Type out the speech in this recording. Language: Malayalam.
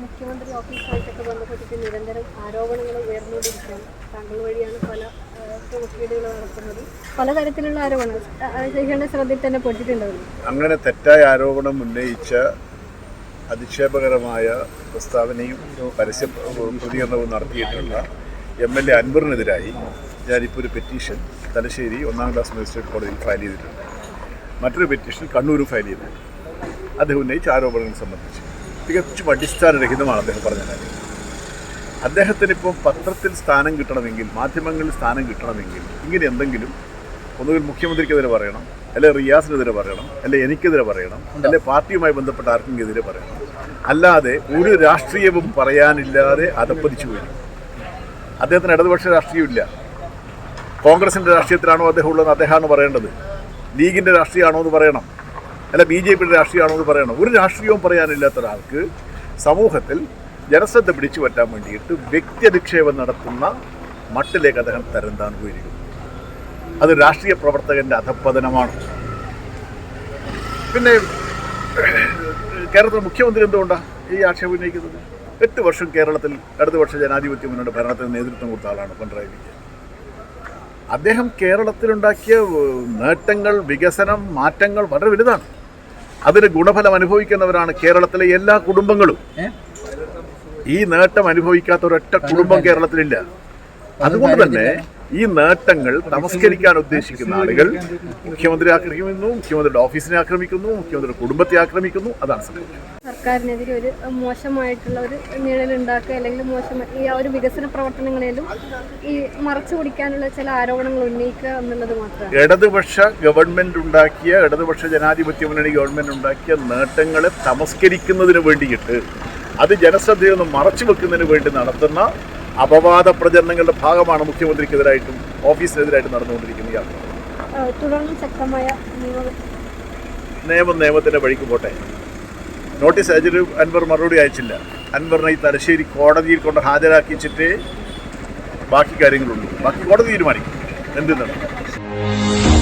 മുഖ്യമന്ത്രി ഓഫീസുമായിട്ടൊക്കെ ബന്ധപ്പെട്ടിട്ട് നിരന്തരം ആരോപണങ്ങൾ ഉയർന്നുകൊണ്ടിരിക്കുകയാണ്. താങ്കൾ വഴിയാണ് പല ക്രമക്കേടുകൾ നടത്തുന്നത്. പലതരത്തിലുള്ള ആരോപണങ്ങൾ ശേഖരന്റെ ശ്രദ്ധയിൽ തന്നെ പെട്ടിട്ടുണ്ടായിരുന്നു. അങ്ങനെ തെറ്റായ ആരോപണം ഉന്നയിച്ച അധിക്ഷേപകരമായ പ്രസ്താവനയും പരസ്യ പ്രതികരണവും നടത്തിയിട്ടുള്ള MLA അൻവറിനെതിരായി ഞാനിപ്പോൾ ഒരു പെറ്റീഷൻ തലശ്ശേരി 1ാം ക്ലാസ് മജിസ്ട്രേറ്റ് കോടതിയിൽ ഫയൽ ചെയ്തിട്ടുണ്ട്. മറ്റൊരു പെറ്റീഷൻ കണ്ണൂരും ഫയൽ ചെയ്തിട്ടുണ്ട്. അദ്ദേഹം ഉന്നയിച്ച ആരോപണങ്ങൾ സംബന്ധിച്ച് തികച്ചും അടിസ്ഥാനരഹിതമാണ് അദ്ദേഹം പറഞ്ഞ കാര്യം. അദ്ദേഹത്തിനിപ്പോൾ പത്രത്തിൽ സ്ഥാനം കിട്ടണമെങ്കിൽ, മാധ്യമങ്ങളിൽ സ്ഥാനം കിട്ടണമെങ്കിൽ ഇങ്ങനെ എന്തെങ്കിലും ഒന്നുകിൽ മുഖ്യമന്ത്രിക്കെതിരെ പറയണം, അല്ലെ റിയാസിനെതിരെ പറയണം, അല്ലെ എനിക്കെതിരെ പറയണം, അല്ലെ പാർട്ടിയുമായി ബന്ധപ്പെട്ട ആർക്കെതിരെ പറയണം. അല്ലാതെ ഒരു രാഷ്ട്രീയവും പറയാനില്ലാതെ അധപ്പതിച്ചു വരും. അദ്ദേഹത്തിന് ഇടതുപക്ഷ രാഷ്ട്രീയമില്ല. കോൺഗ്രസിൻ്റെ രാഷ്ട്രീയത്തിലാണോ അദ്ദേഹം ഉള്ളത്? അദ്ദേഹമാണ് പറയേണ്ടത്. ലീഗിൻ്റെ രാഷ്ട്രീയമാണോ എന്ന് പറയണം, അല്ല BJPയുടെ രാഷ്ട്രീയമാണോ എന്ന് പറയണം. ഒരു രാഷ്ട്രീയവും പറയാനില്ലാത്ത ഒരാൾക്ക് സമൂഹത്തിൽ ജനശ്രദ്ധ പിടിച്ചു പറ്റാൻ വേണ്ടിയിട്ട് വ്യക്തി അധിക്ഷേപം നടത്തുന്ന മട്ടിലേക്ക് അദ്ദേഹം തരം താഴ്ന്നിരിക്കുന്നു. അത് രാഷ്ട്രീയ പ്രവർത്തകൻ്റെ അധപ്പതനമാണ്. പിന്നെ കേരളത്തിലെ മുഖ്യമന്ത്രി എന്തുകൊണ്ടാണ് ഈ ആക്ഷേപം ഉന്നയിക്കുന്നത്? 8 വർഷം കേരളത്തിൽ ഇടതുപക്ഷ ജനാധിപത്യ മുന്നണിയുടെ ഭരണത്തിന് നേതൃത്വം കൊടുത്ത ആളാണ് പിണറായി വിജയൻ. അദ്ദേഹം കേരളത്തിലുണ്ടാക്കിയ നേട്ടങ്ങൾ, വികസനം, മാറ്റങ്ങൾ വളരെ വലുതാണ്. അതിന് ഗുണഫലം അനുഭവിക്കുന്നവരാണ് കേരളത്തിലെ എല്ലാ കുടുംബങ്ങളും. ഈ നേട്ടം അനുഭവിക്കാത്ത ഒരൊറ്റ കുടുംബം കേരളത്തിലില്ല. അതുകൊണ്ട് തന്നെ ഈ നേട്ടങ്ങൾ തമസ്കരിക്കാൻ ഉദ്ദേശിക്കുന്ന ആളുകൾ മുഖ്യമന്ത്രി ആക്രമിക്കുന്നു, മുഖ്യമന്ത്രിയുടെ ഓഫീസിനെ ആക്രമിക്കുന്നു, മുഖ്യമന്ത്രിയുടെ കുടുംബത്തെ ആക്രമിക്കുന്നു. അതാണ് സംഭവിച്ചത്. സർക്കാരിനെതിരെ ഒരു മോശമായിട്ടുള്ള ഒരു നിഴലുണ്ടാക്കുക, അല്ലെങ്കിൽ ഈ ആ ഒരു വികസന പ്രവർത്തനങ്ങളിലും ഈ മറച്ചു പിടിക്കാനുള്ള ചില ആരോപണങ്ങൾ ഉന്നയിക്കുക എന്നുള്ളത് മാത്രമാണ്. ഇടതുപക്ഷ ജനാധിപത്യ മുന്നണി ഗവൺമെന്റ് ഉണ്ടാക്കിയ നേട്ടങ്ങളെ തമസ്കരിക്കുന്നതിന് വേണ്ടിയിട്ട്, അത് ജനശ്രദ്ധയിൽ നിന്ന് മറച്ചു വെക്കുന്നതിന് വേണ്ടി നടത്തുന്ന അപവാദ പ്രചരണങ്ങളുടെ ഭാഗമാണ് മുഖ്യമന്ത്രിക്കെതിരായിട്ടും ഓഫീസിനെതിരായിട്ടും നടന്നുകൊണ്ടിരിക്കുന്ന യാത്ര. തുടർന്ന് ശക്തമായ നിയമത്തിന്റെ വഴിക്ക് പോട്ടെ. നോട്ടീസ് അയച്ചിട്ട് അൻവർ മറുപടി അയച്ചില്ല. അൻവറിനെ ഈ തലശ്ശേരി കോടതിയിൽ കൊണ്ട് ഹാജരാക്കിച്ചിട്ടേ ബാക്കി കാര്യങ്ങളുള്ളൂ. ബാക്കി കോടതി തീരുമാനിക്കും എന്ത് നടക്കും.